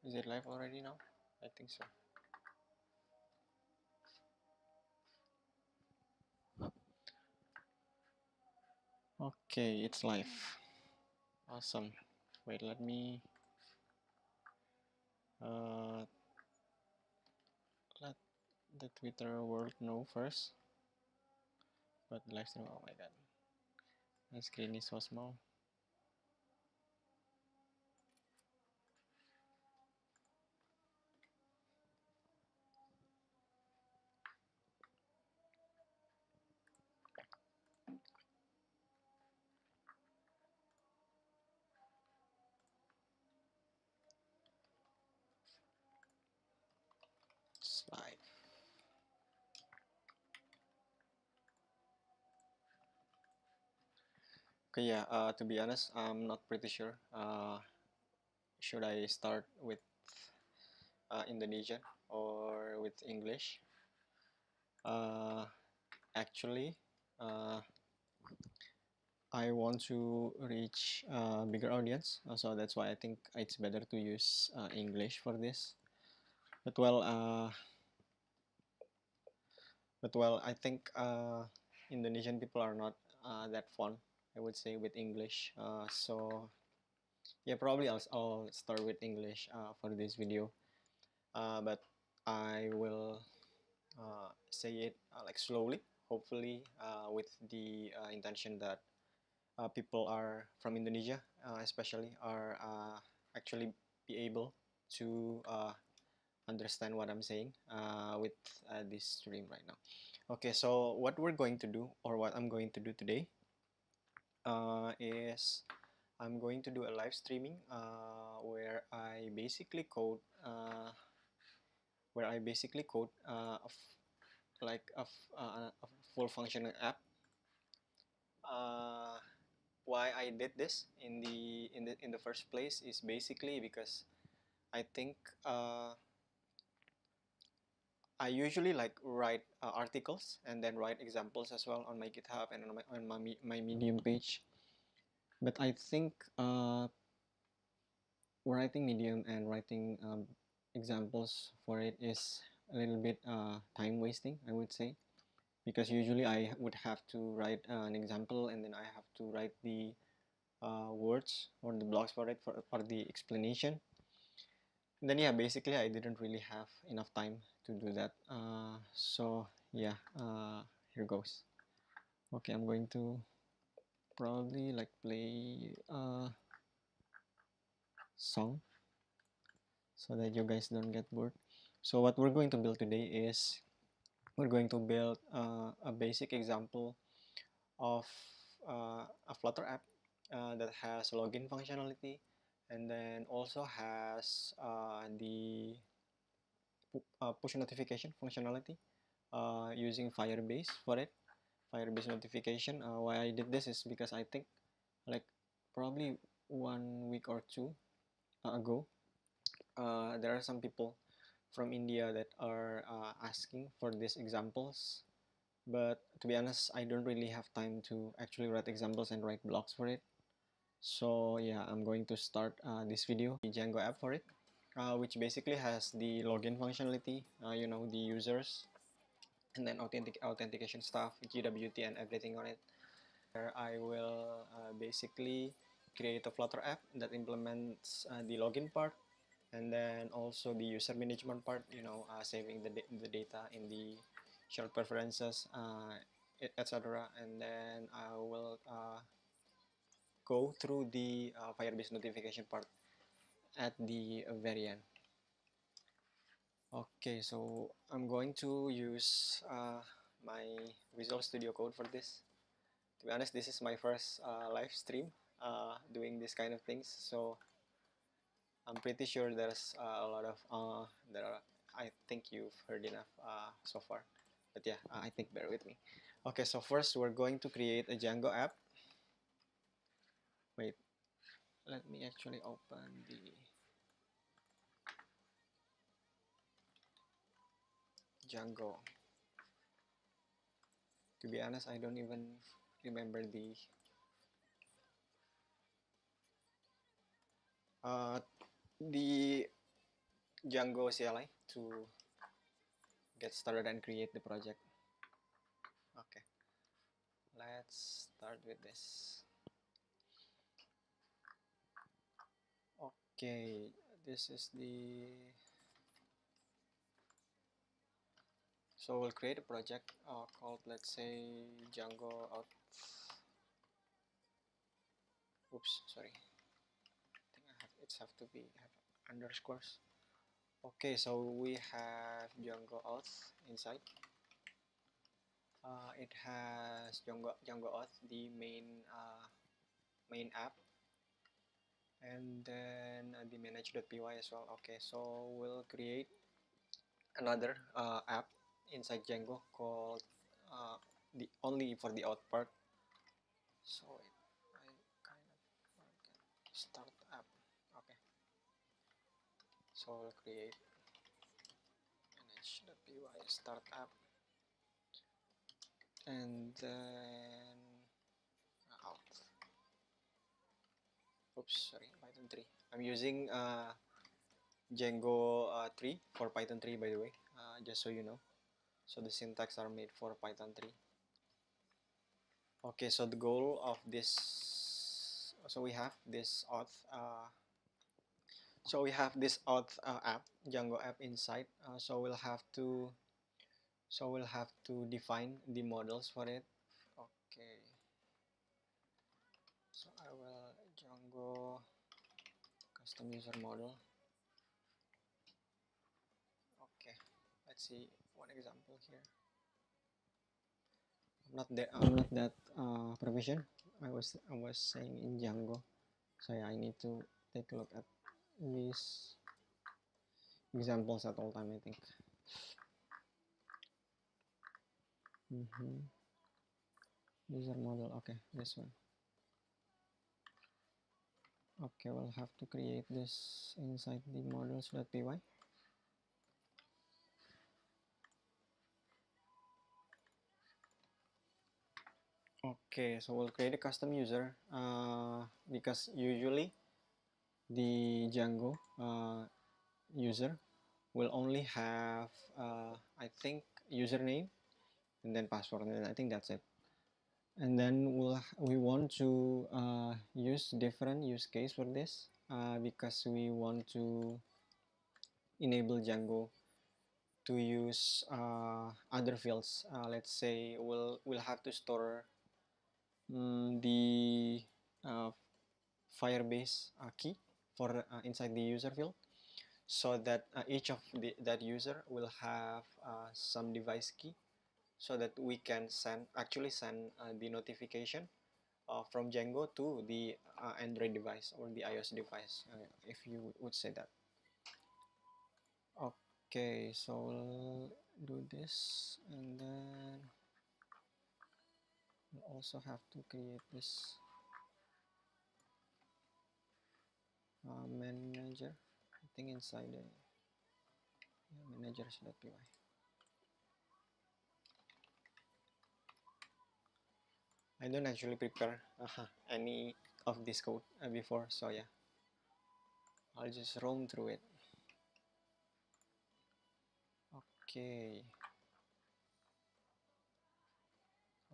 Is it live already now? I think so. Okay, it's live. Awesome. Wait, let me let the Twitter world know first. But the live stream, oh my god, my screen is so small. It's live. Okay, yeah. To be honest, I'm not pretty sure. Should I start with Indonesian or with English? Actually, I want to reach a bigger audience, so that's why I think it's better to use English for this. But well, I think Indonesian people are not that fun, I would say, with English. So yeah, probably I'll start with English for this video. But I will say it like slowly, hopefully with the intention that people are from Indonesia, especially, are actually be able to understand what I'm saying with this stream right now. Okay, so what we're going to do, or what I'm going to do today, is I'm going to do a live streaming where I basically code like a full functional app. Uh, why I did this in the first place is basically because I think I usually like write articles and then write examples as well on my GitHub and on my Medium page. But I think writing Medium and writing examples for it is a little bit time wasting, I would say, because usually I would have to write an example and then I have to write the words or the blocks for it for the explanation. And then yeah, basically I didn't really have enough time to do that. So yeah, here goes. Okay, I'm going to probably like play a song so that you guys don't get bored. So what we're going to build today is we're going to build a basic example of a Flutter app that has login functionality and then also has the push notification functionality using Firebase for it. Firebase notification. Why I did this is because I think like probably 1 week or two ago, there are some people from India that are asking for these examples. But to be honest, I don't really have time to actually write examples and write blocks for it. So yeah, I'm going to start this video, the Django app for it, which basically has the login functionality, the users, and then authentication stuff, GWT and everything on it. Where I will basically create a Flutter app that implements the login part, and then also the user management part, saving the data in the shared preferences, etc. And then I will go through the Firebase notification part at the very end. Okay, so I'm going to use my Visual Studio Code for this. To be honest, this is my first live stream doing this kind of things, so I'm pretty sure there's a lot of I think you've heard enough so far, but yeah, I think bear with me. Okay, so first we're going to create a Django app. Wait, let me actually open the Django. To be honest, I don't even remember uh, the Django CLI to get started and create the project. Okay, let's start with this. Okay, this is the, so we'll create a project called, let's say, Django out. Oops, sorry. I think it's have to be have underscores. Okay, so we have Django auth inside. It has Django auth, the main app, and then the manage.py as well. Okay, so we'll create another app inside Django called the only for the auth part. So I kind of forget start app. Okay, so we'll create manage.py start app, and then out. Oops, sorry, Python 3. I'm using Django 3 for Python 3, by the way, just so you know. So the syntax are made for Python 3. Okay, so the goal of this, so we have this auth, app, Django app inside. So we'll have to define the models for it. Okay, so I will Django custom user model. Okay, let's see one example here. I'm not that proficient. I was saying in Django, so yeah, I need to take a look at these examples at all time, I think. User model, okay, this one. Okay, we'll have to create this inside the models.py. Okay, so we'll create a custom user because usually the Django user will only have I think username and then password, and then I think that's it. And then we want to use different use case for this because we want to enable Django to use other fields. Let's say we'll have to store the Firebase key for inside the user field, so that each of that user will have some device key, so that we can send the notification from Django to the Android device or the iOS device, if you would say that. Okay, so we'll do this, and then we'll also have to create this manager, I think inside the managers.py. I don't actually prepare any of this code before, so yeah, I'll just roam through it.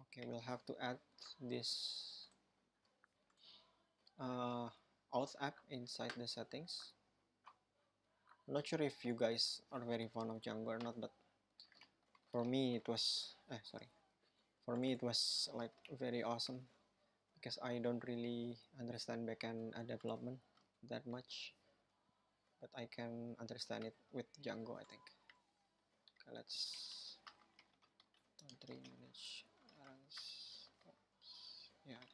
Okay, we'll have to add this auth app inside the settings. I'm not sure if you guys are very fond of Django or not, but for me it was like very awesome, because I don't really understand backend development that much, but I can understand it with Django, I think. Okay, let's manage yeah,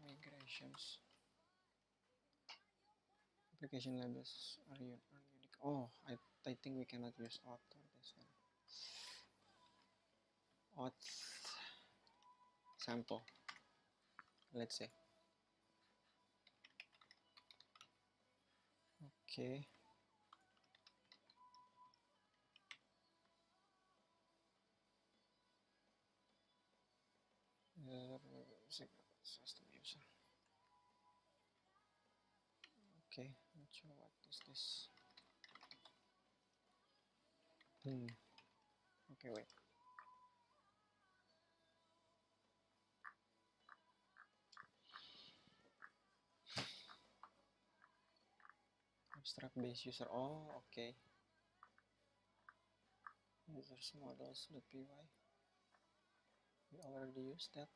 migrations, application labels are unique. Oh, I think we cannot use auth for this one. Auth sample, let's say. Okay, system user. Okay, not sure what is this. Okay, wait. Abstract base user. Oh, okay. Users models.py. We already used that.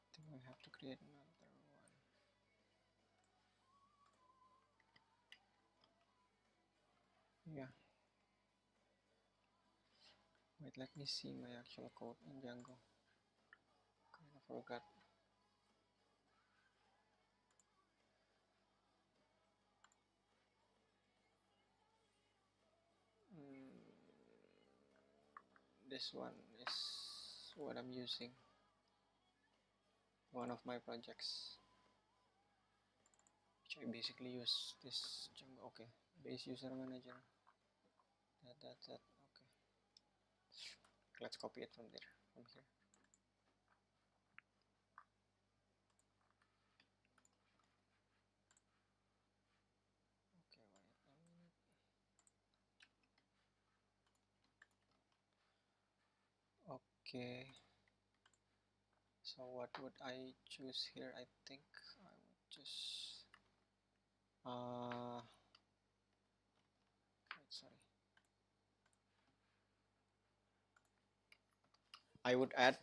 I think we have to create another one. Yeah. Wait, let me see my actual code in Django. Kind of forgot. This one is what I'm using. One of my projects, which I basically use this Django. Okay, base user manager. That. Okay. Let's copy it from there, from here. Okay, wait a minute. Okay. So what would I choose here? I think I would just wait, sorry. I would add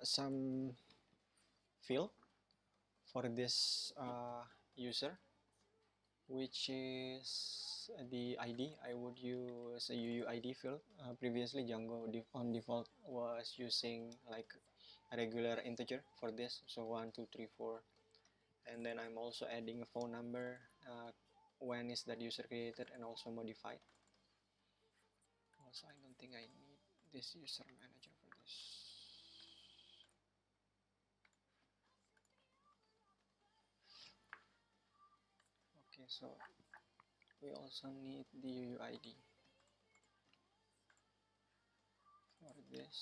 some field for this user, which is the ID. I would use a UUID field. Previously, Django on default was using like a regular integer for this, so 1, 2, 3, 4, and then I'm also adding a phone number. When is that user created and also modified. Also, I don't think I need this user manager for this. Okay, so we also need the UUID for this.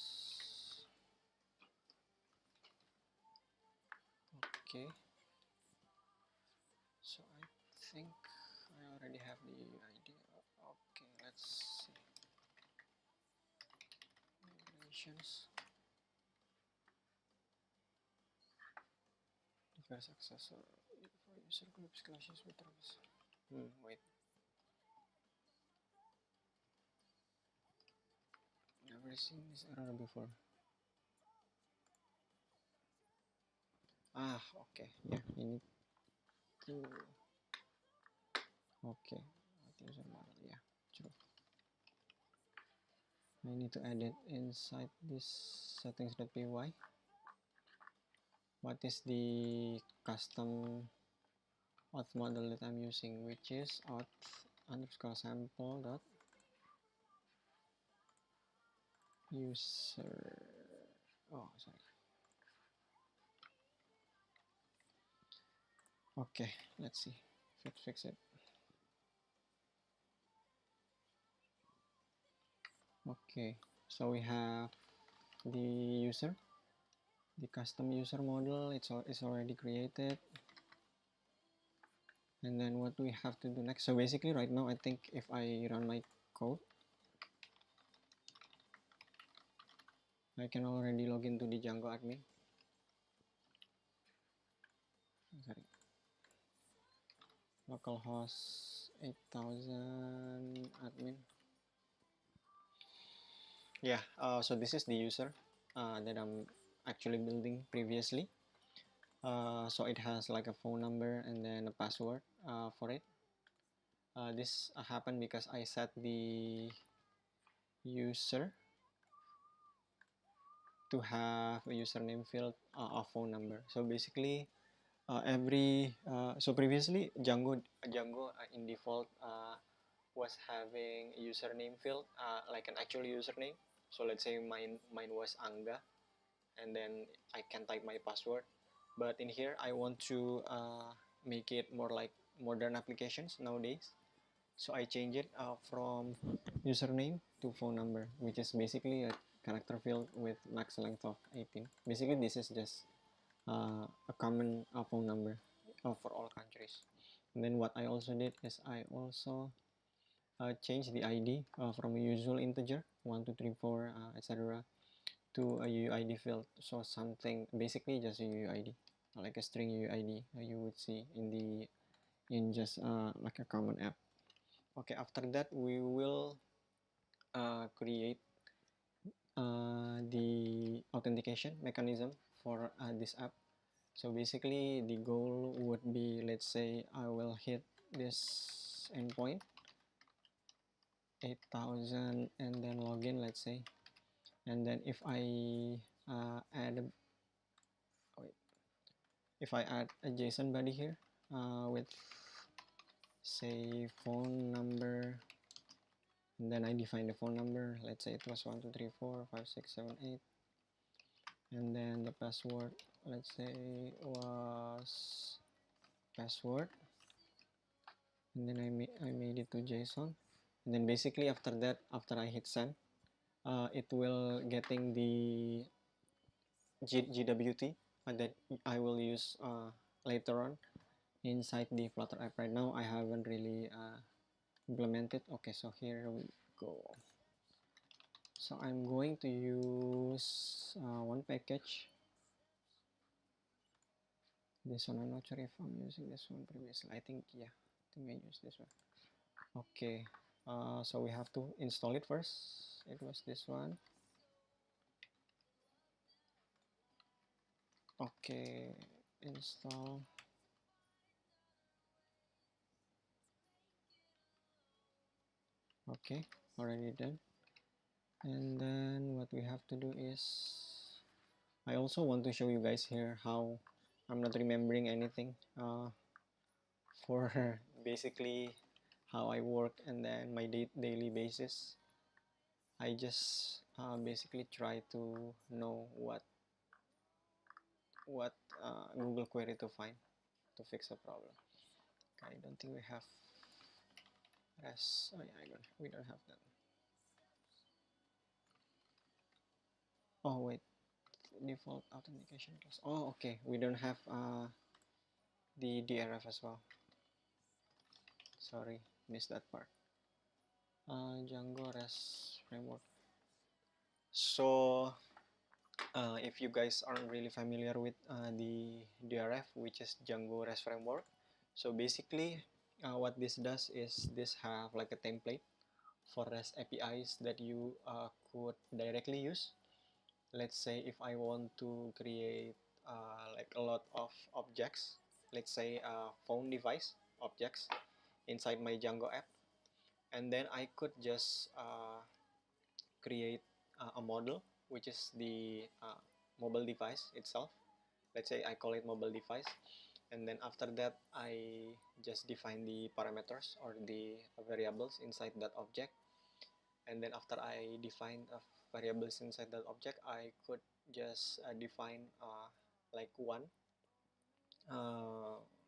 Okay, so I think I already have the UUID. Okay, let's see. Relations. Device accessor for user groups clashes with others. Wait. Never seen this error before. Okay. Yeah, I need to. Okay, user model. Yeah, true. I need to add it inside this settings.py. What is the custom auth model that I'm using, which is auth underscore sample dot user. Oh, sorry. Okay, let's see if it fixes it. Okay, so we have the user, the custom user model. It's already created. And then what do we have to do next? So basically right now, I think if I run my code, I can already log into the Django admin. Sorry. Localhost 8000 admin. Yeah, so this is the user that I'm actually building previously. So it has like a phone number and then a password for it. This happened because I set the user to have a username field, a phone number. So basically, so previously Django in default was having a username field, like an actual username. So let's say mine was Angga, and then I can type my password. But in here, I want to make it more like modern applications nowadays. So I change it from username to phone number, which is basically a character field with max length of 18. Basically, this is just a common phone number for all countries. And then what I also did is I also changed the ID from a usual integer 1 2 3 4 etc. to a UUID field. So something basically just a UUID, like a string UUID you would see in just like a common app. Okay, after that we will create the authentication mechanism for this app. So basically the goal would be, let's say I will hit this endpoint 8000 and then login, let's say, and then if I add wait, if I add a JSON body here with say phone number, and then I define the phone number, let's say it was 1 2 3 4 5 6 7 8, and then the password, let's say was password, and then I made it to JSON, and then basically after that, after I hit send, it will getting the GWT that I will use later on inside the Flutter app. Right now I haven't really implemented. Okay, so here we go. So I'm going to use one package. This one, I'm not sure if I'm using this one previously. I think, yeah, I think I use this one. Okay, so we have to install it first. It was this one. Okay, install. Okay, already done. And then what we have to do is, I also want to show you guys here how I'm not remembering anything for basically how I work, and then my daily basis. I just basically try to know what Google query to find to fix a problem. Okay, I don't think we have REST. Oh yeah, we don't have that. Oh wait, default authentication class. Oh okay, we don't have the DRF as well. Sorry, missed that part. Django REST framework. So if you guys aren't really familiar with the DRF, which is Django REST framework, so basically what this does is this have like a template for REST APIs that you could directly use. Let's say if I want to create like a lot of objects, let's say phone device objects inside my Django app, and then I could just create a model, which is the mobile device itself. Let's say I call it mobile device, and then after that I just define the parameters or the variables inside that object, and then after I define variables inside that object, I could just define like one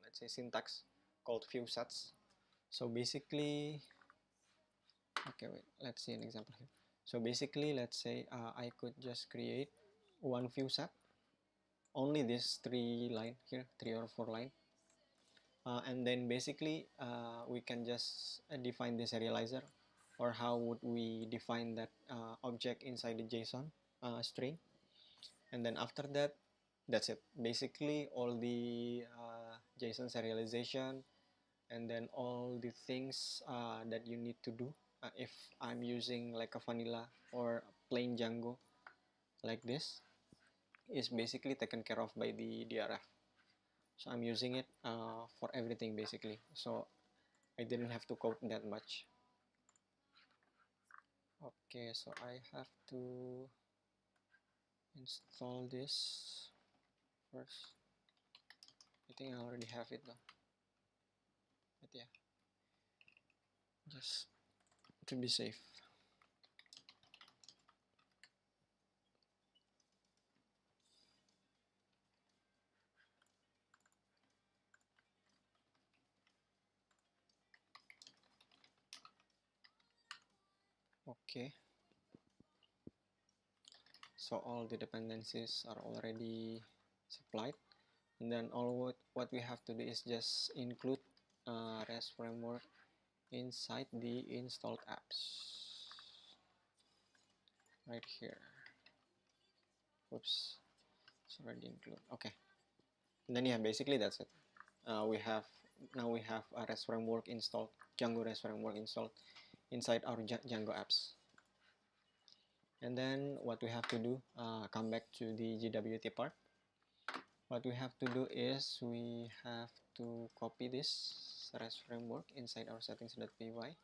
let's say syntax called view sets. So basically, okay, wait, let's see an example here. So basically, let's say I could just create one view set, only this 3 line here, 3 or 4 line, and then basically we can just define the serializer, or how would we define that object inside the JSON string, and then after that, that's it. Basically, all the JSON serialization, and then all the things that you need to do if I'm using like a vanilla or plain Django like this, is basically taken care of by the DRF. So I'm using it for everything basically, so I didn't have to code that much. Okay, so I have to install this first. I think I already have it though, but yeah, just to be safe. Okay, so all the dependencies are already supplied. and then what we have to do is just include REST framework inside the installed apps right here. Whoops, it's already included. Okay, and then yeah, basically that's it. We have a REST framework installed, Django REST framework installed inside our Django apps. And then what we have to do, come back to the GWT part. What we have to do is we have to copy this REST framework inside our settings.py. Wait,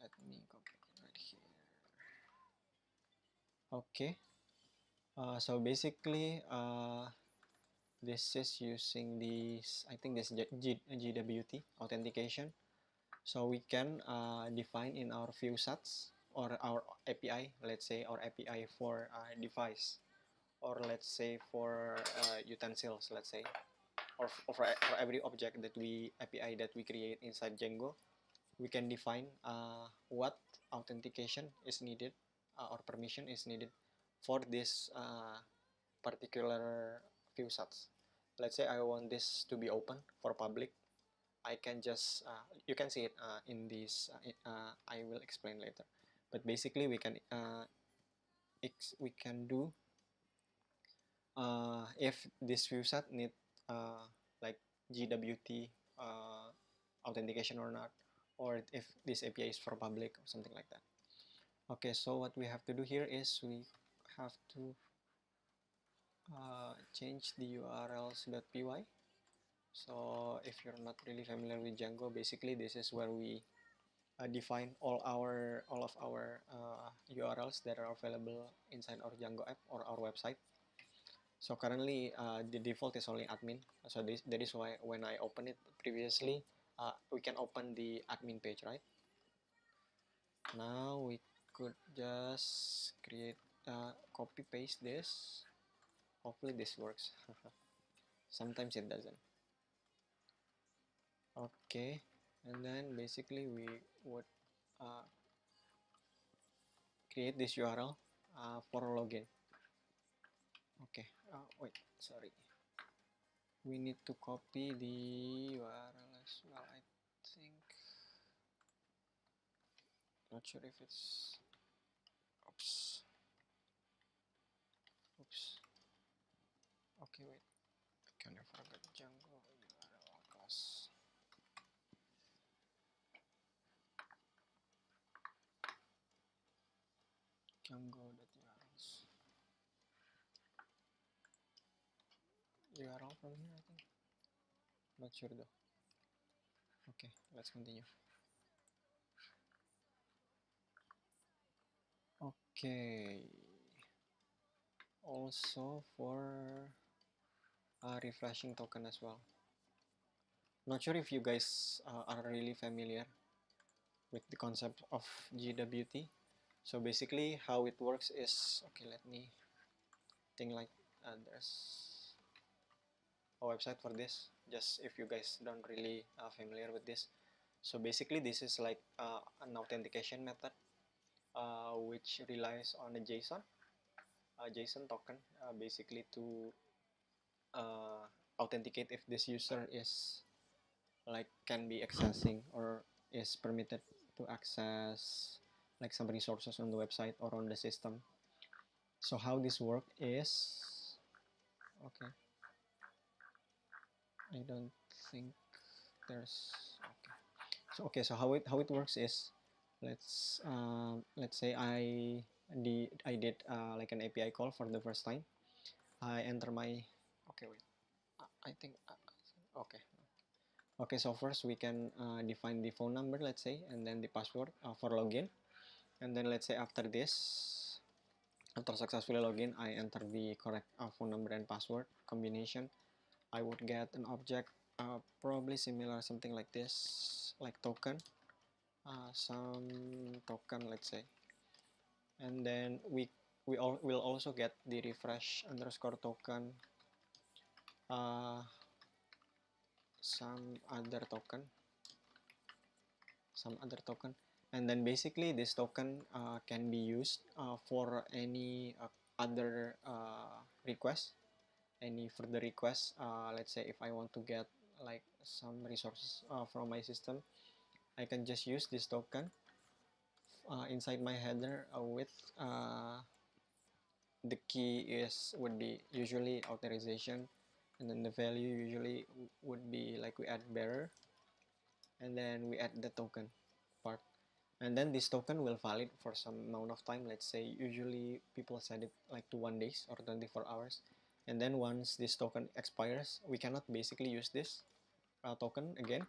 let me copy it right here. Okay, so basically this is using this, I think this GWT authentication. So we can define in our view sets or our API, let's say our API for device, or let's say for utensils, let's say, or for every object that API that we create inside Django, we can define what authentication is needed or permission is needed for this particular view sets. Let's say I want this to be open for public. I can just you can see it in this. I will explain later. But basically, we can do if this view set need like GWT authentication or not, or if this API is for public or something like that. Okay, so what we have to do here is we have to change the urls.py. So if you're not really familiar with Django, basically this is where we define all of our URLs that are available inside our Django app or our website. So currently the default is only admin. So that is why when I open it previously, we can open the admin page, right? Now we could just create, copy paste this. Hopefully this works. Sometimes it doesn't. Okay, and then basically we would create this URL for login. Okay, wait, sorry. We need to copy the URL as well, I think. Not sure if it's, oops. Okay, wait, I kind of forgot Django URL class. Django.urls. URL from here, I think. Not sure though. Okay, let's continue. Okay, also for refreshing token as well. Not sure if you guys are really familiar with the concept of GWT. So basically how it works is, okay, let me think like there's a website for this, just if you guys don't really familiar with this. So basically this is like an authentication method which relies on a JSON token basically to authenticate if this user is like can be accessing or is permitted to access like some resources on the website or on the system. So how this work is, okay, I don't think there's, okay. So how it works is, let's say I did like an API call for the first time. I enter my, okay, wait, I think okay, so first we can define the phone number, let's say, and then the password for login. And then let's say after this, after successfully login, I enter the correct phone number and password combination. I would get an object probably similar, something like this, like token, some token, let's say. And then will also get the refresh underscore token, some other token, and then basically this token can be used for any other request, any further requests. Let's say if I want to get like some resources from my system, I can just use this token inside my header with the key would be usually authorization, and then the value usually would be like we add bearer, and then we add the token part, and then this token will valid for some amount of time. Let's say usually people set it like to 1 days or 24 hours, and then once this token expires, we cannot basically use this token again.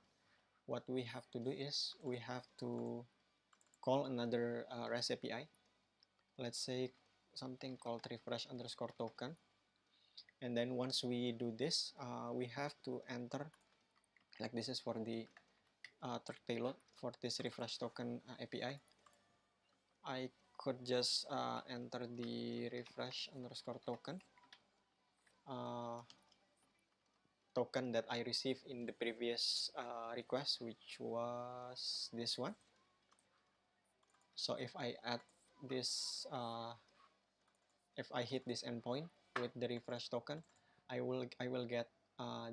What we have to do is we have to call another REST API. Let's say something called refresh underscore token, and then once we do this, we have to enter, like this is for the third payload for this refresh token API. I could just enter the refresh underscore token token that I received in the previous request, which was this one. So if I add this, if I hit this endpoint with the refresh token, I will get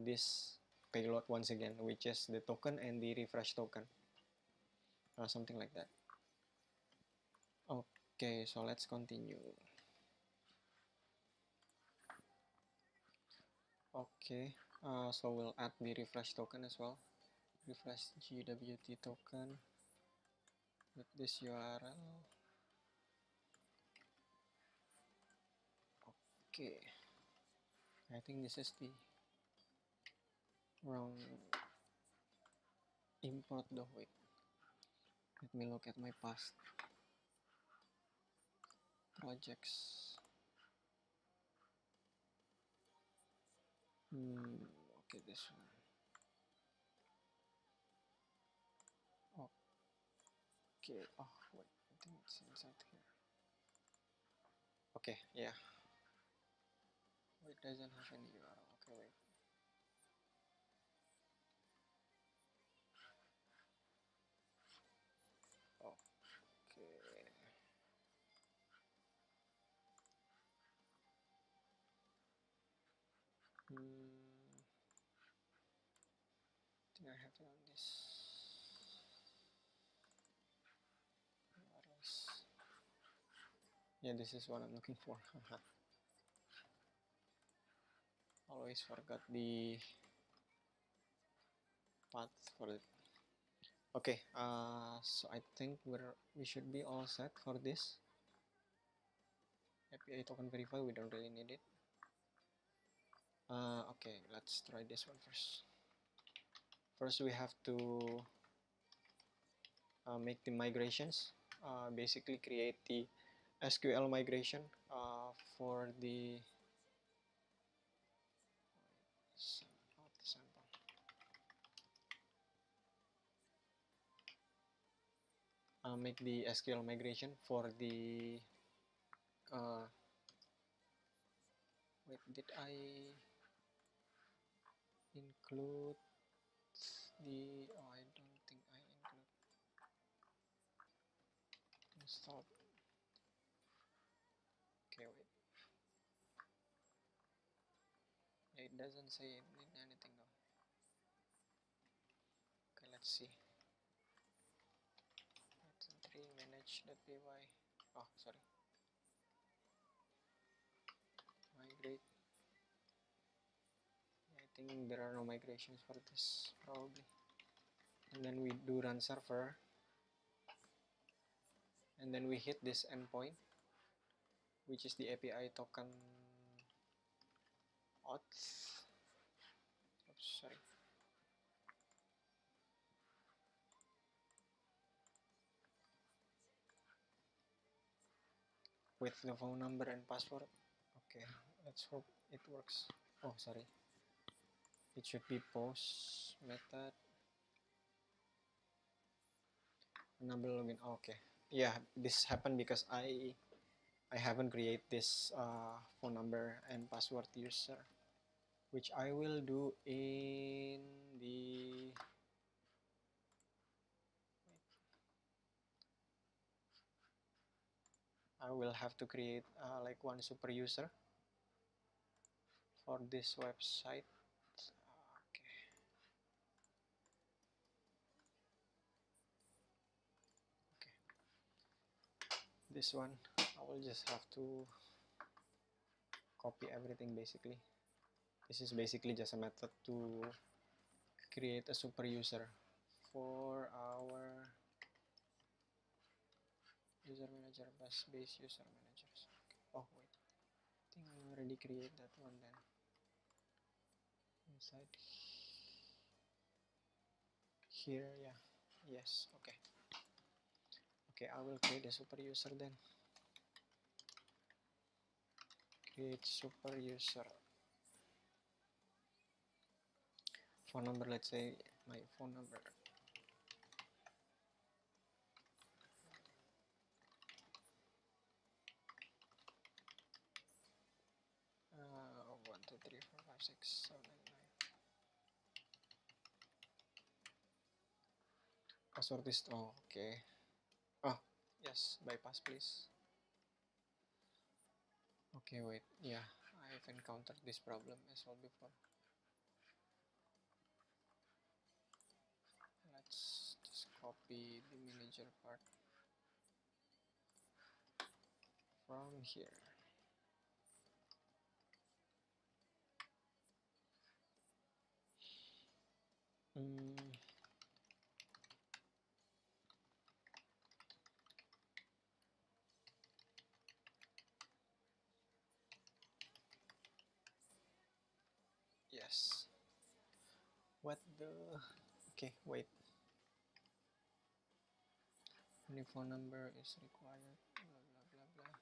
this payload once again, which is the token and the refresh token, something like that. Okay, so let's continue. Okay, so we'll add the refresh token as well. Refresh GWT token with this URL. Okay, I think this is the wrong import though. Wait, let me look at my past projects. Okay, this one. Okay, oh wait, I think it's inside here. Okay, yeah. It doesn't have any URL. Okay, wait. Okay. I think I have it on this. URLs. Yeah, this is what I'm looking for. Always forgot the path for it. Okay, so I think we should be all set for this. API token verify, we don't really need it. Okay, let's try this one first. First, we have to make the migrations. Basically, create the SQL migration for the sample. Make the SQL migration for the wait, did I include the I don't think I include install. Okay, wait, it doesn't say anything though. Okay, let's see. Python 3 manage.py. Oh, sorry. Migrate. I think there are no migrations for this probably. And then we do run server, and then we hit this endpoint, which is the API token auth. Oops, sorry. With the phone number and password. Okay, let's hope it works. Oh, sorry. It should be post method enable login. Oh, okay. Yeah, this happened because I haven't created this phone number and password user, which I will do in the I will have to create like one super user for this website. Okay. Okay. This one, I will just have to copy everything basically. This is basically just a method to create a super user for our user manager, base user managers. Okay. Oh wait, I think I already create that one then. Inside here, yeah, yes, okay. Okay, I will create a super user then. Create super user. Phone number, let's say my phone number. 1 2 3 4 5 6 7 8 9. Password is okay. Oh yes, bypass please. Okay, wait, yeah, I've encountered this problem as well before. Let's just copy the manager part from here. Yes. What the? Okay, wait. Any phone number is required. Blah blah blah blah.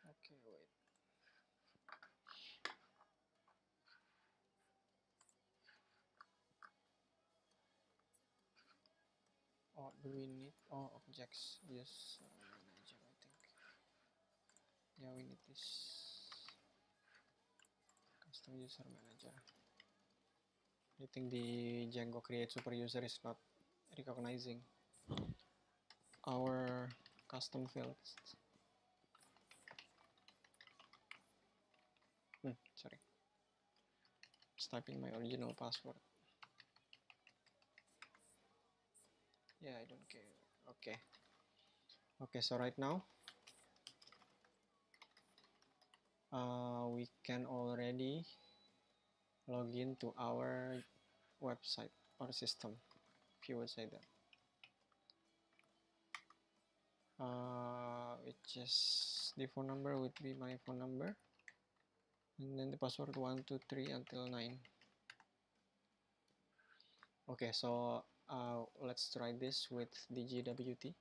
Okay, wait. Oh, do we need objects? Yes, manager, I think. Yeah, we need this custom user manager. I think the Django create super user is not recognizing our custom fields. Sorry. Just typing my original password. Yeah, I don't care. Okay. Okay, so right now we can already log in to our website or system, if you would say that. Which is the phone number would be my phone number, and then the password 1 2 3 until 9. Okay, so let's try this with the GWT.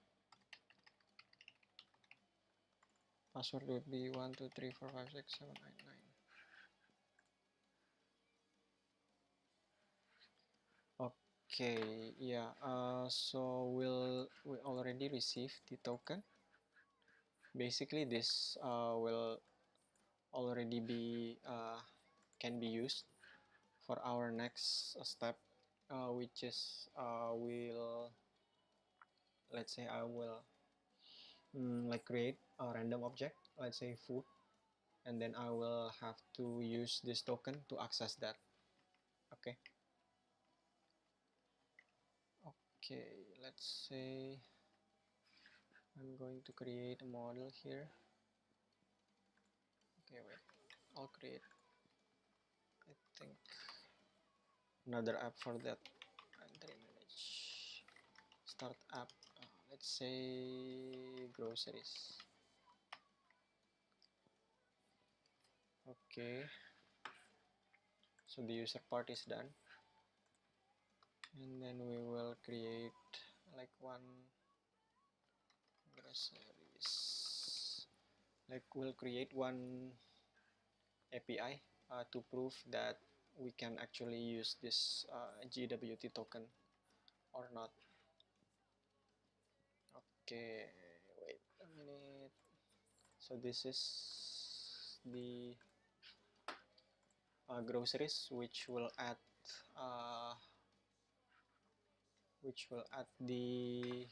Password would be 1 2 3 4 5 6 7 8 9. Okay, yeah. So we already received the token. Basically, this will already be can be used for our next step, which is let's say I will like create a random object, let's say food, and then I will have to use this token to access that. Okay. Okay, let's say I'm going to create a model here. Okay, wait, I'll create, I think, another app for that. Entry manage, start app, let's say groceries. Okay, so the user part is done, and then we will create like one groceries, like we'll create one API to prove that we can actually use this GWT token or not. Okay, wait a minute. So this is the groceries which will add which will add the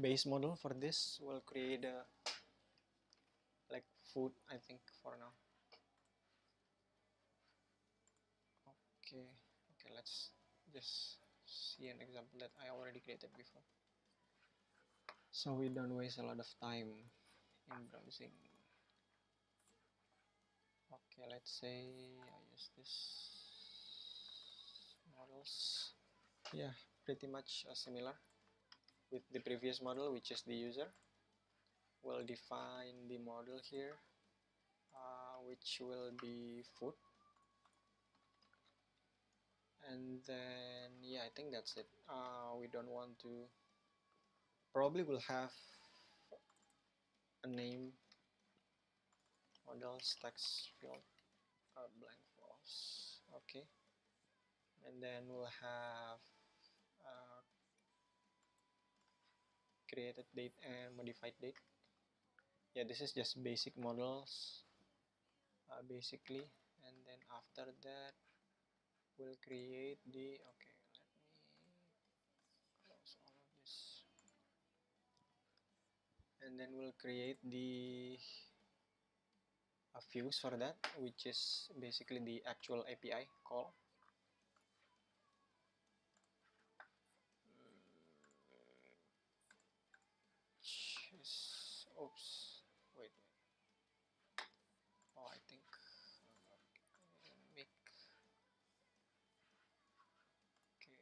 base model for this. We'll create a like food, I think, for now. Okay, let's just see an example that I already created before, so we don't waste a lot of time in browsing. Okay, let's say I use this models. Yeah, pretty much similar with the previous model, which is the user. We'll define the model here, which will be food. And then, yeah, I think that's it. We don't want to, probably we'll have a name, models, text field, blank false. Okay, and then we'll have created date and modified date. Yeah, this is just basic models, basically. And then after that, we'll create the, okay, let me close all of this. And then we'll create the views for that, which is basically the actual API call. Oops, wait. Oh, I think make, okay.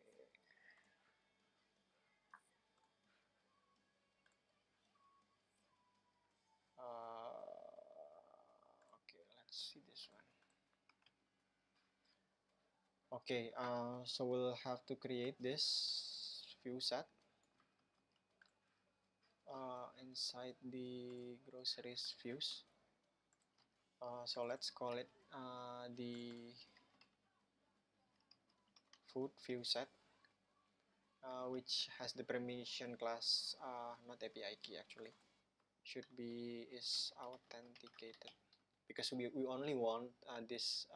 Okay, let's see this one. Okay, so we'll have to create this view set inside the groceries views. So let's call it the food view set, which has the permission class, not API key actually, should be is authenticated, because we only want this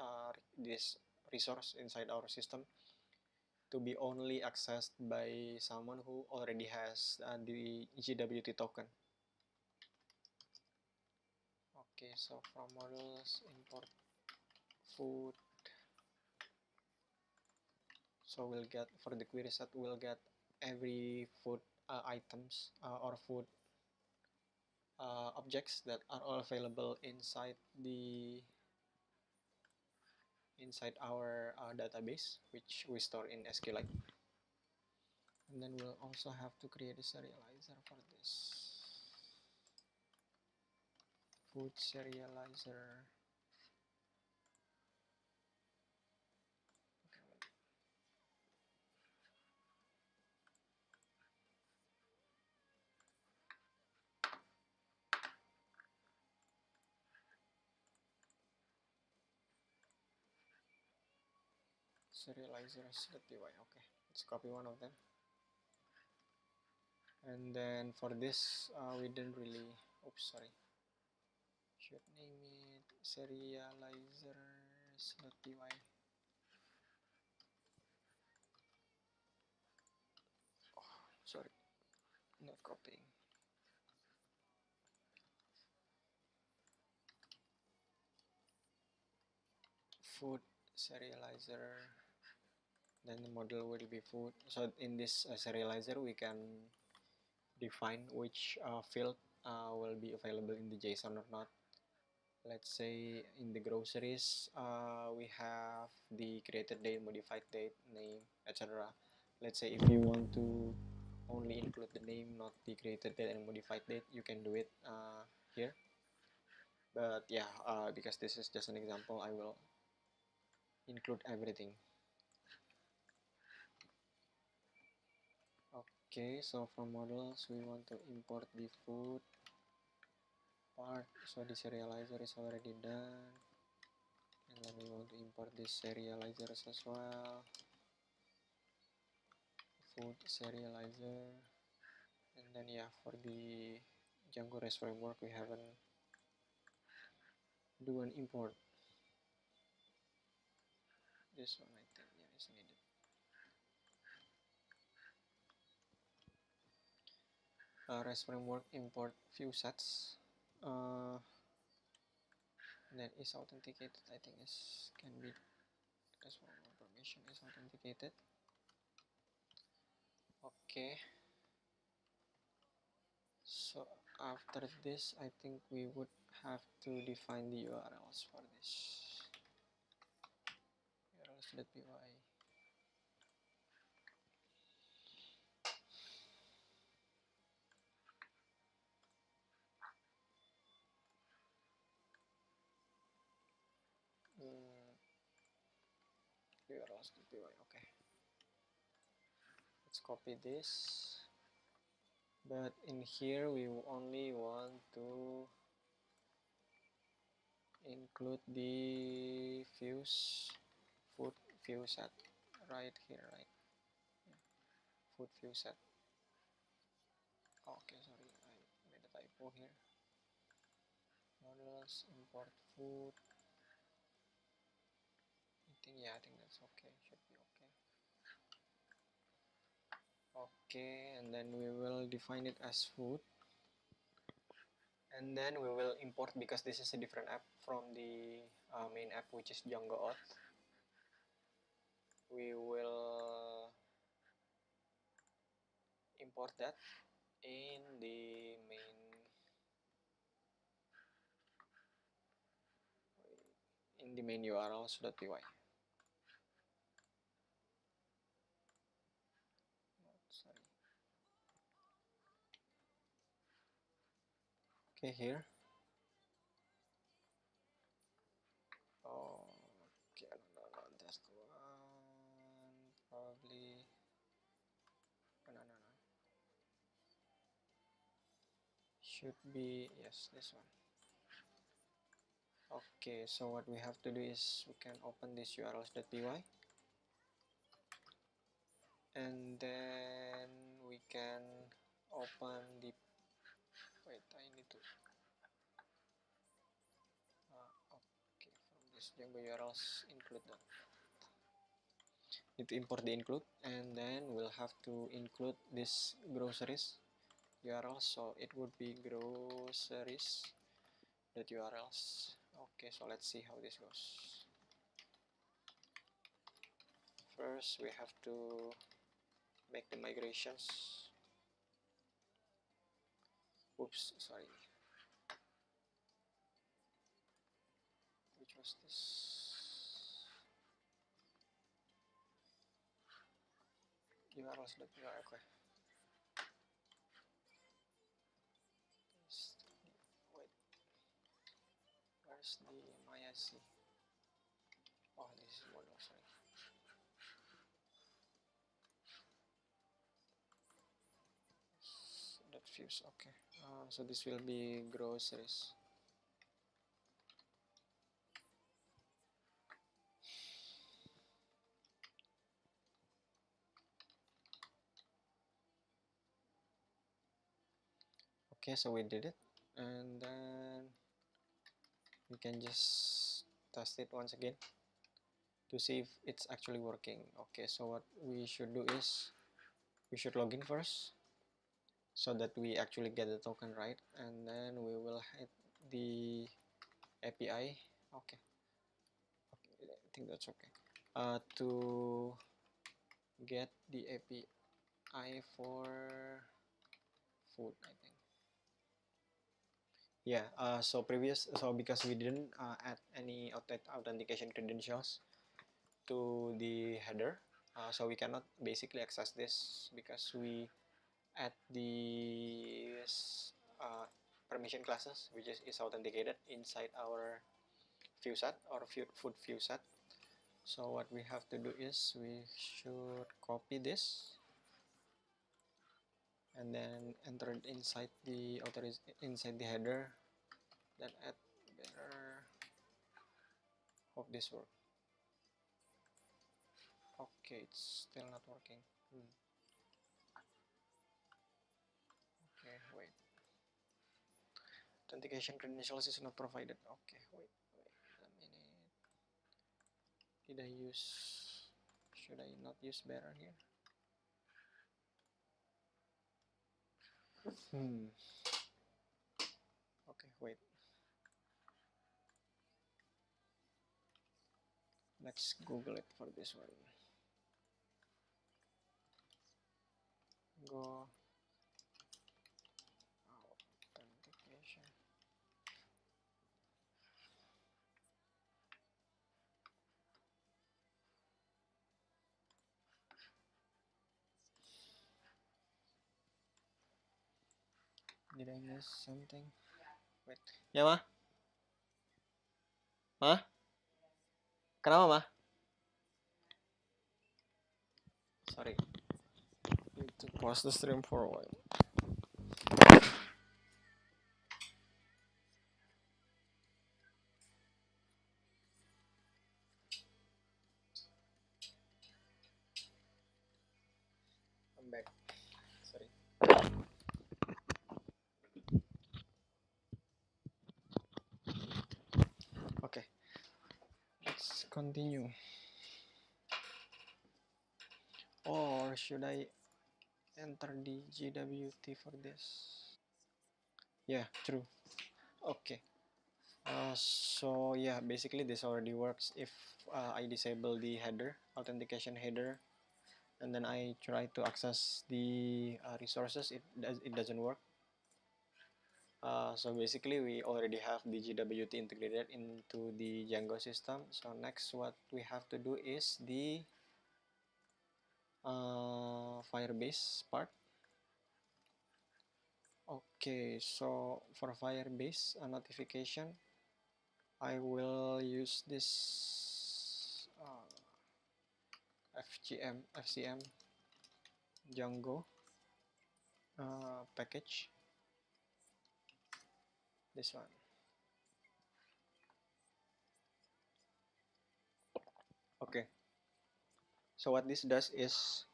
resource inside our system to be only accessed by someone who already has the GWT token. Okay, so from models import food. So we'll get, for the query set, we'll get every food items or food objects that are all available inside our database, which we store in SQLite. And then we'll also have to create a serializer for this. Food serializer. Serializers.py. Okay, let's copy one of them. And then for this, we didn't really, oops, sorry. Should name it serializers.py. Oh, sorry, not copying. Food serializer. Then the model will be food. So in this serializer, we can define which field will be available in the JSON or not. Let's say in the groceries, we have the created date, modified date, name, etc. Let's say if you want to only include the name, not the created date and modified date, you can do it here. But yeah, because this is just an example, I will include everything. Okay, so from models, we want to import the food part. So the serializer is already done. And then we want to import this serializers as well. Food serializer. And then yeah, for the Django REST framework, we haven't do an import. This one I think, yeah, is needed. REST framework import few sets that is authenticated. I think is can be as well. Permission is authenticated. Okay. So after this, I think we would have to define the URLs for this. URLs.py. URLs.py. Okay. Let's copy this. But in here, we only want to include the food view set right here, right? Yeah. Food view set. Okay, sorry, I made a typo here. Models, import food. I think that's okay. Should be okay. Okay, and then we will define it as food. And then we will import, because this is a different app from the main app, which is Django auth. We will import that in the main URLs.py. Sorry. Okay, here. Oh, okay, no, that's the one. Probably. No. Should be, yes, this one. Okay, so what we have to do is we can open this URLs.py, and then we can open the, wait, I need to, okay, from this Django URLs include that. Need to import the include, and then we'll have to include this groceries URL, so it would be groceries.urls. Okay, so let's see how this goes. First, we have to make the migrations. Oops, sorry. Which was this? URLs.py, okay. Wait, where's the MySC? Oh, this is model, sorry. That views, okay. So this will be groceries. Okay, so we did it, and then we can just test it once again to see if it's actually working. Okay, so what we should do is we should log in first so that we actually get the token right, and then we will hit the API. Okay, I think that's okay. To get the API for food, I think. Yeah, so because we didn't add any authentication credentials to the header, so we cannot basically access this because we add these permission classes, which is authenticated inside our view set or food view set. So what we have to do is we should copy this and then enter it inside the header, then add better. Hope this works. Okay, it's still not working. Okay, wait. Authentication credentials is not provided. Okay, wait a minute. Should I not use better here? Okay, wait. Let's Google it for this one. Go authentication. Did I miss something? Wait. Ya, Ma? Ma? Kenapa, Ma? Sorry. Need to pause the stream for a while. I'm back. Sorry. Okay. Let's continue. Or should I enter the GWT for this? Yeah, true. Okay. So yeah, basically this already works if I disable the header, authentication header, and then I try to access the resources. It doesn't work. So basically we already have the GWT integrated into the Django system. So next what we have to do is the Firebase part. Okay, so for Firebase notification, I will use this FCM Django package, this one. Okay, so what this does is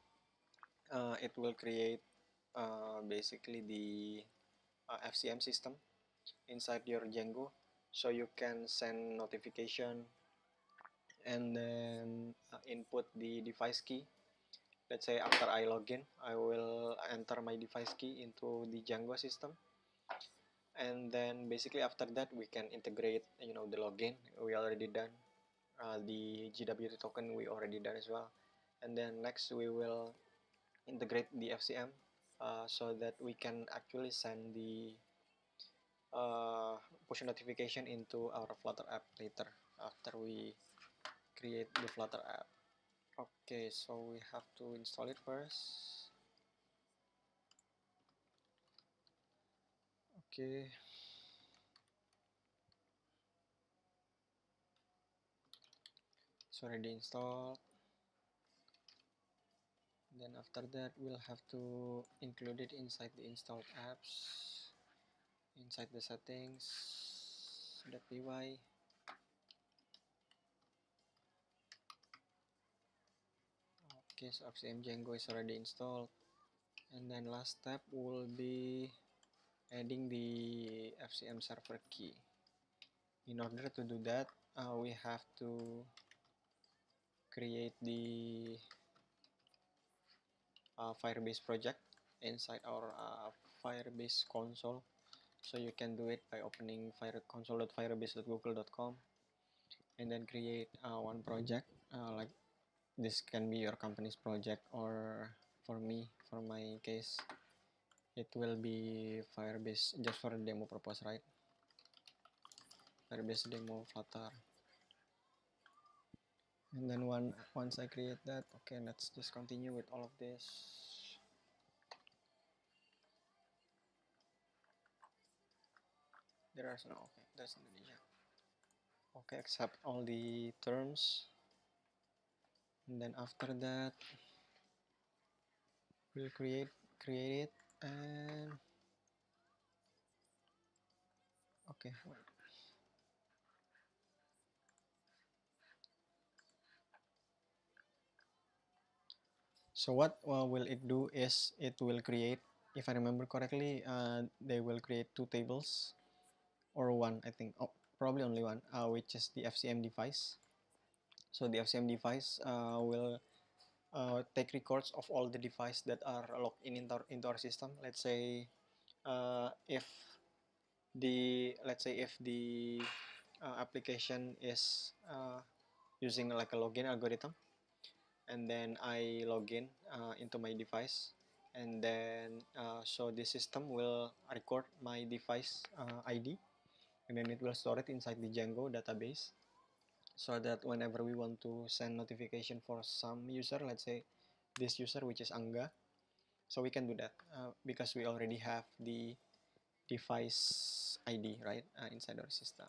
it will create basically the FCM system inside your Django, so you can send notification and then input the device key. Let's say after I login, I will enter my device key into the Django system, and then basically after that we can integrate, the login we already done, the GWT token we already done as well, and then next we will integrate the FCM so that we can actually send the uh, push notification into our Flutter app later after we create the Flutter app. Okay, so we have to install it first. Okay, it's already installed. Then after that we'll have to include it inside the installed apps, inside the settings.py. Okay, so FCM Django is already installed, and then last step will be adding the FCM server key. In order to do that, we have to create the Firebase project inside our Firebase console. So you can do it by opening console.firebase.google.com and then create one project. Like this can be your company's project, or for my case, it will be Firebase just for demo purpose, right? Firebase demo Flutter. And then once I create that, okay, let's just continue with all of this. There are no, okay, that's Indonesia. Okay, accept all the terms, and then after that we'll create it, and okay, wait. So what will it do is it will create, if I remember correctly, they will create two tables, or one, I think. Oh, probably only one, which is the FCM device. So the FCM device will take records of all the devices that are logged in into our system. Let's say if the, let's say if the application is using like a login algorithm, and then I log in into my device, and then so the system will record my device ID, and then it will store it inside the Django database, so that whenever we want to send notification for some user, let's say this user which is Angga, so we can do that because we already have the device ID, right, inside our system.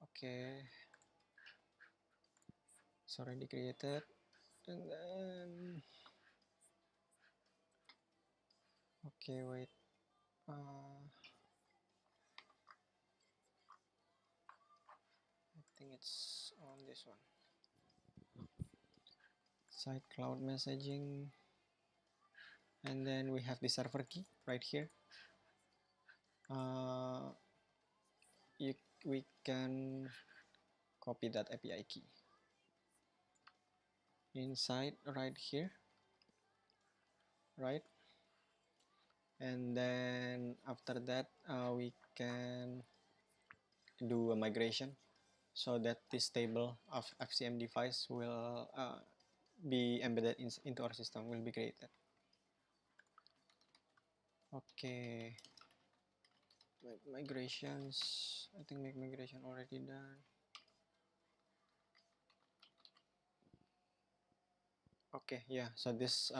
Okay, it's already created, and then okay, wait, I think it's on this one, site cloud messaging, and then we have the server key right here. uh, we can copy that API key inside right here, right? And then after that we can do a migration so that this table of FCM device will be embedded into our system, will be created. Okay, migrations, I think make migration already done. Okay, yeah, so this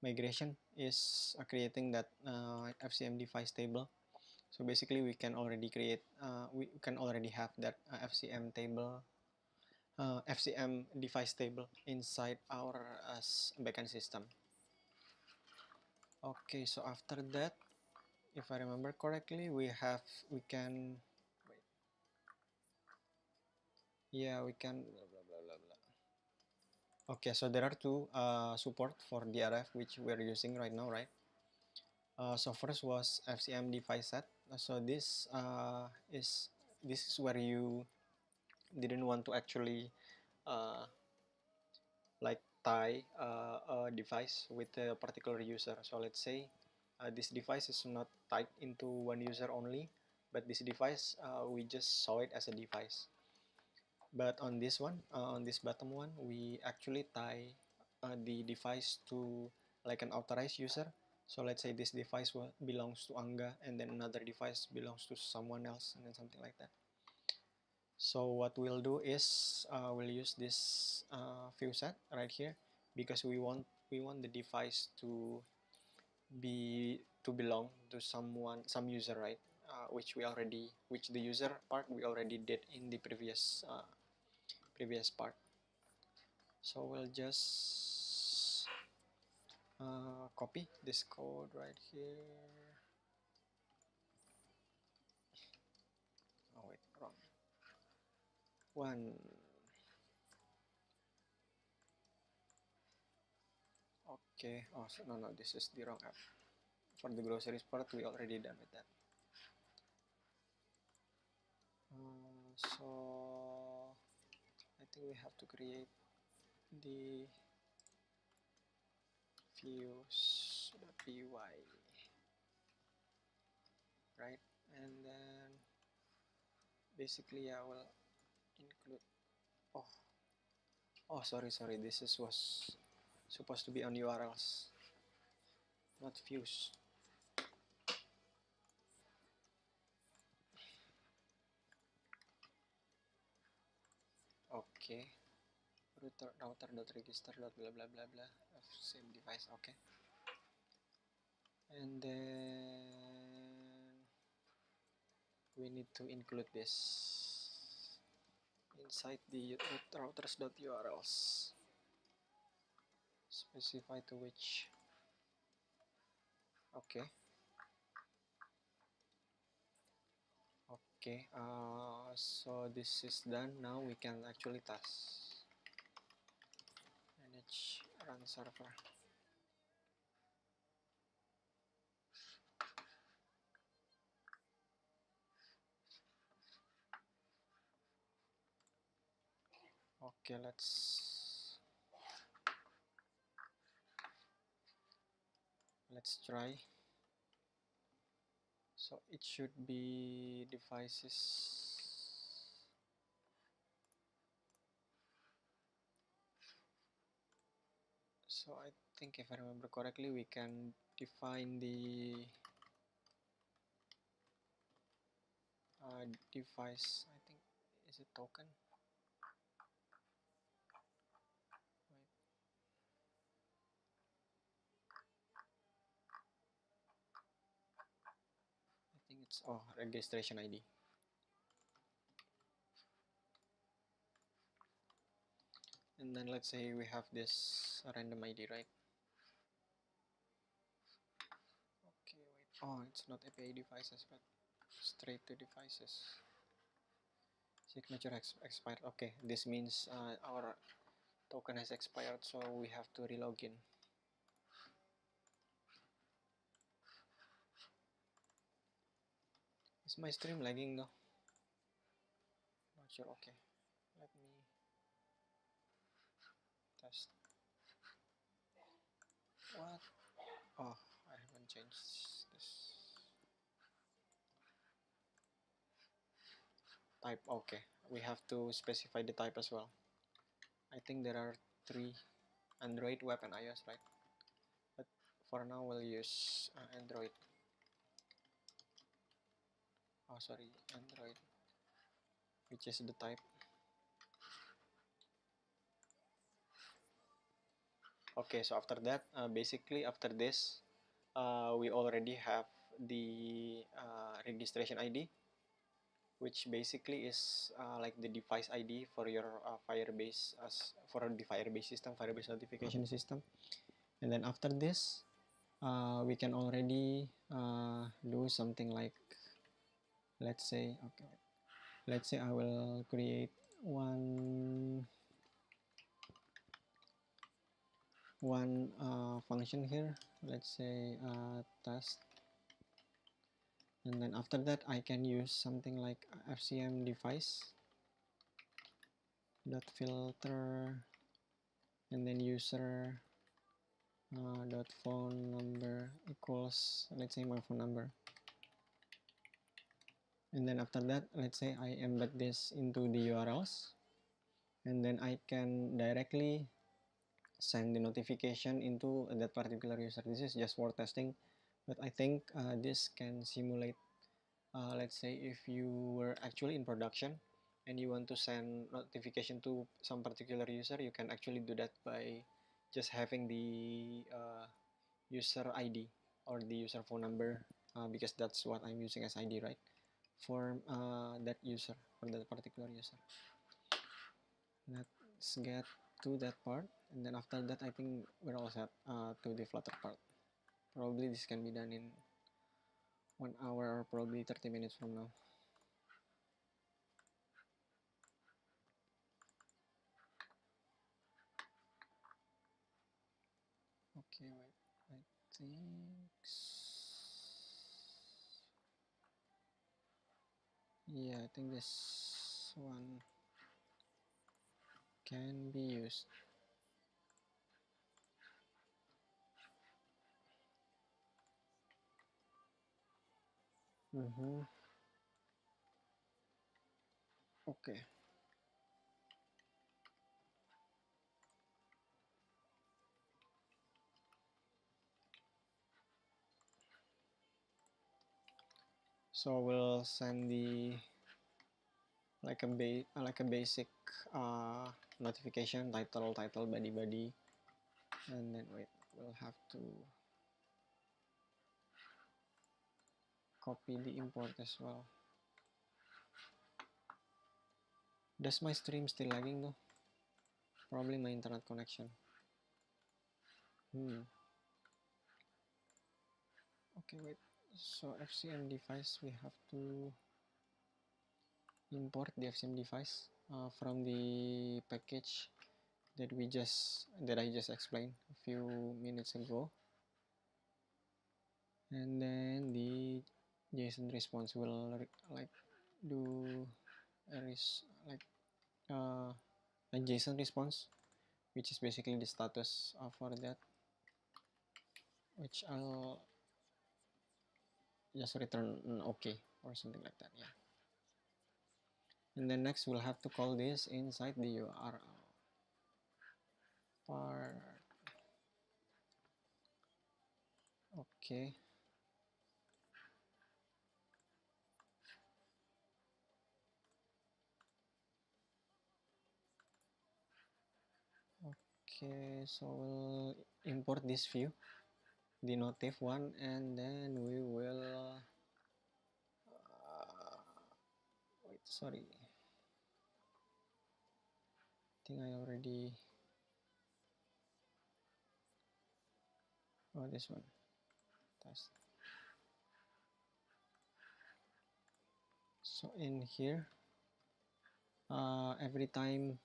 migration is creating that FCM device table. So basically we can already create, we can already have that FCM table, FCM device table inside our backend system. Okay, so after that, if I remember correctly, we can, wait, yeah, we can, blah, blah, blah, blah, blah. Okay, so there are two support for DRF which we're using right now, right? So first was FCM device set. So this is where you didn't want to actually uh, like tie a device with a particular user. So let's say this device is not tied into one user only, but this device we just saw it as a device. But on this one, on this bottom one, we actually tie the device to like an authorized user. So let's say this device belongs to Angga, and then another device belongs to someone else, and then something like that. So what we'll do is we'll use this view set right here, because we want the device to belong to some user, right? Which the user part we already did in the previous part. So we'll just copy this code right here. Oh wait, wrong one. Okay. Oh no, this is the wrong app. For the groceries part, we already done with that. So I think we have to create the views.py, right? And then basically I will include, oh sorry, this was supposed to be on URLs, not views. Okay, router.register blah blah blah blah of same device. Okay, and then we need to include this inside the routers.urls, specify to which. Okay, okay, so this is done. Now we can actually test. Manage run server. Okay, let's let's try. So it should be devices. So I think if I remember correctly, we can define the device. I think, is it token? Wait. I think it's registration ID. And then let's say we have this random ID, right? Okay, wait. Oh, it's not API devices, but straight to devices. Signature expired. Okay, this means our token has expired, so we have to relog in. Is my stream lagging though? Not sure. Okay, let me test. What? Oh, I haven't changed this type. Okay, we have to specify the type as well. I think there are 3: Android, web, and iOS, right? But for now, we'll use Android. Oh, sorry, Android, which is the type. Okay, so after that, basically after this, we already have the registration ID, which basically is like the device ID for your Firebase, for the Firebase system, Firebase notification system. And then after this, we can already do something like, let's say, okay, let's say I will create one function here. Let's say test, and then after that I can use something like FCM device dot filter, and then user dot phone number equals, let's say, my phone number. And then after that, let's say I embed this into the URLs, and then I can directly send the notification into that particular user. This is just for testing, but I think this can simulate, let's say if you were actually in production and you want to send notification to some particular user, you can actually do that by just having the user ID or the user phone number, because that's what I'm using as ID, right? For that user, for that particular user. Let's get to that part, and then after that I think we're all set to the Flutter part. Probably this can be done in 1 hour or probably 30 minutes from now. Okay, wait, I think, yeah, I think this one can be used. Okay. So we'll send the like a basic notification, title, body, and then wait, we'll have to copy the import as well. Does my stream still lagging though? Probably my internet connection. Okay, wait. So FCM device, we have to import the FCM device from the package that I just explained a few minutes ago, and then the JSON response will like do a JSON response, which is basically the status for that. which I'll just return okay or something like that. Yeah. And then next we'll have to call this inside the URL part. Okay. Okay, so we'll import this view, the notif one, and then we will wait, sorry, I think I already, oh, this one, test. So in here, every time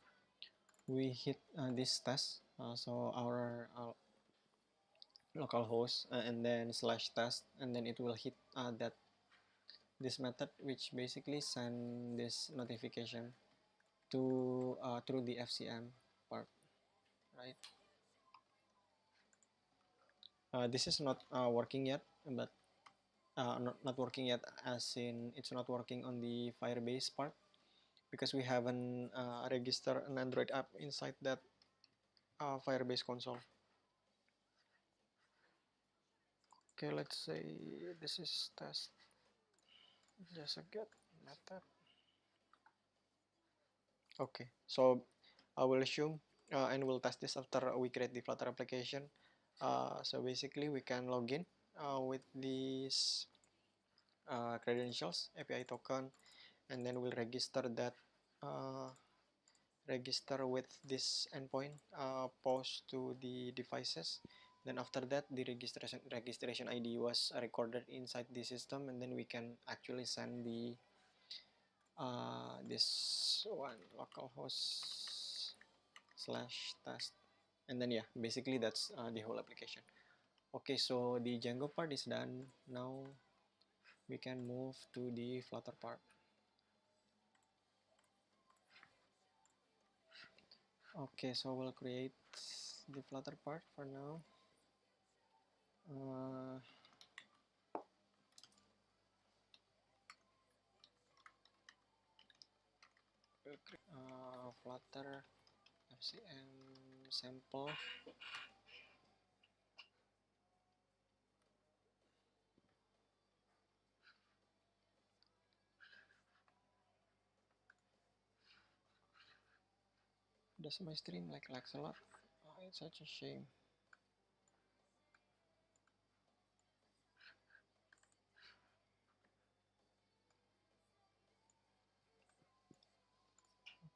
we hit this test, so our localhost and then slash test, and then it will hit this method, which basically send this notification to through the FCM part, right? This is not working yet, but not working yet as in it's not working on the Firebase part because we haven't registered an Android app inside that Firebase console. Okay, let's say this is test just a get method. Okay, so I will assume and we'll test this after we create the Flutter application. So basically we can log in with these credentials, API token, and then we'll register that register with this endpoint post to the devices. Then after that the registration ID was recorded inside the system, and then we can actually send the this one localhost slash test, and then yeah, basically that's the whole application. Okay, so the Django part is done. Now we can move to the Flutter part. Okay, so we'll create the Flutter part for now. Flutter FCM sample. Does my stream lags a lot? Oh, it's such a shame.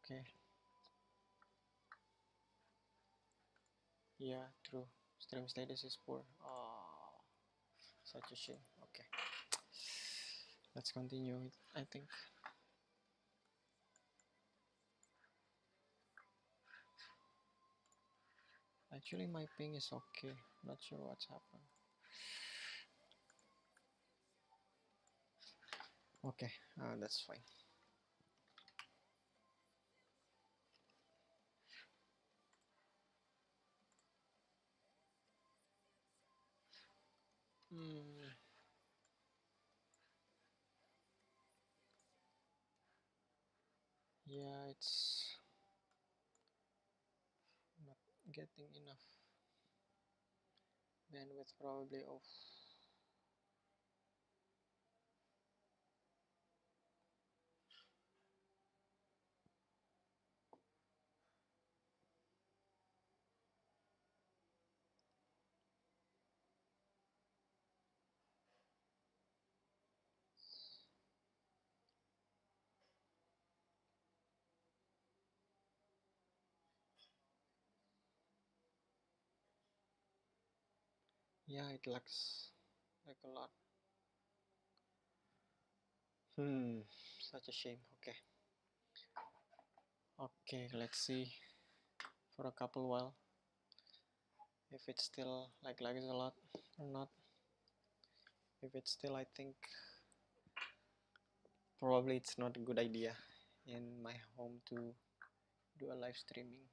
Okay. Yeah, true. Stream status is poor. Oh, such a shame. Okay. Let's continue it, I think. Actually, my ping is okay. Not sure what's happened. Okay, that's fine. Yeah, it's not getting enough bandwidth probably off. Yeah, it lags like a lot. Such a shame. Okay. Okay, let's see for a couple while if it's still lags a lot or not. If it's still, I think probably it's not a good idea in my home to do a live streaming.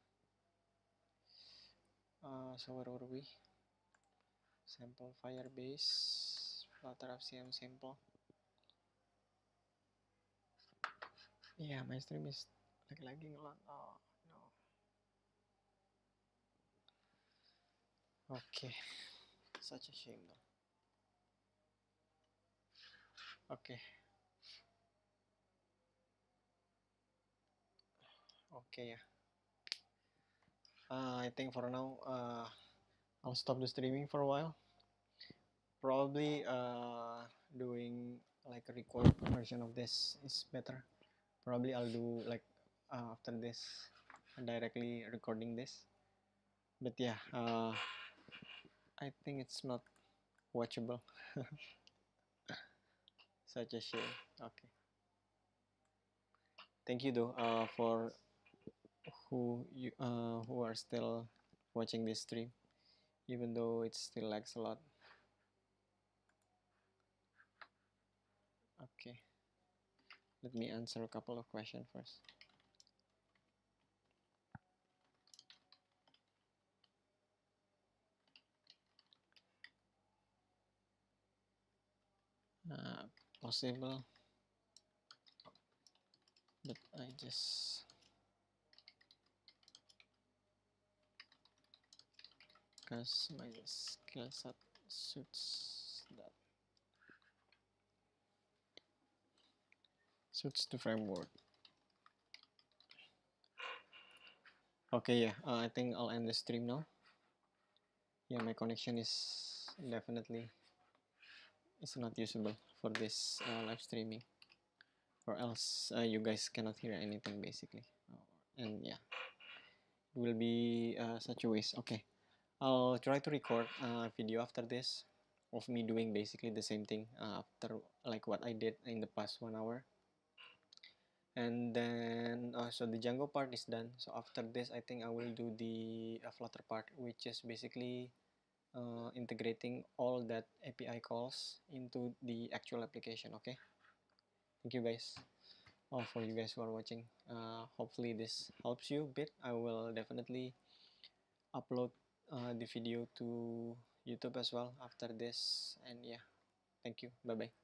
So where were we? sample Firebase, Flutter FCM sample. Yeah, my stream is like lagging a lot. Oh no. Okay, such a shame though. Okay. Okay, yeah. I think for now, I'll stop the streaming for a while. Probably doing like a record version of this is better. Probably I'll do like after this, directly recording this. But yeah, I think it's not watchable. Such a shame. Okay. Thank you though for who are still watching this stream, even though it still lags a lot. Okay. Let me answer a couple of questions first. Possible, but I just because my skill set suits the framework. Okay, yeah, I think I'll end the stream now. Yeah, my connection is definitely not usable for this live streaming, or else you guys cannot hear anything basically. And yeah, it will be such a waste. Okay, I'll try to record a video after this of me doing basically the same thing after like what I did in the past 1 hour. And then so the Django part is done. So after this, I think I will do the Flutter part, which is basically integrating all that API calls into the actual application. Okay, thank you guys, all for you guys who are watching. Hopefully this helps you a bit. I will definitely upload the video to YouTube as well after this. And yeah, thank you. Bye bye.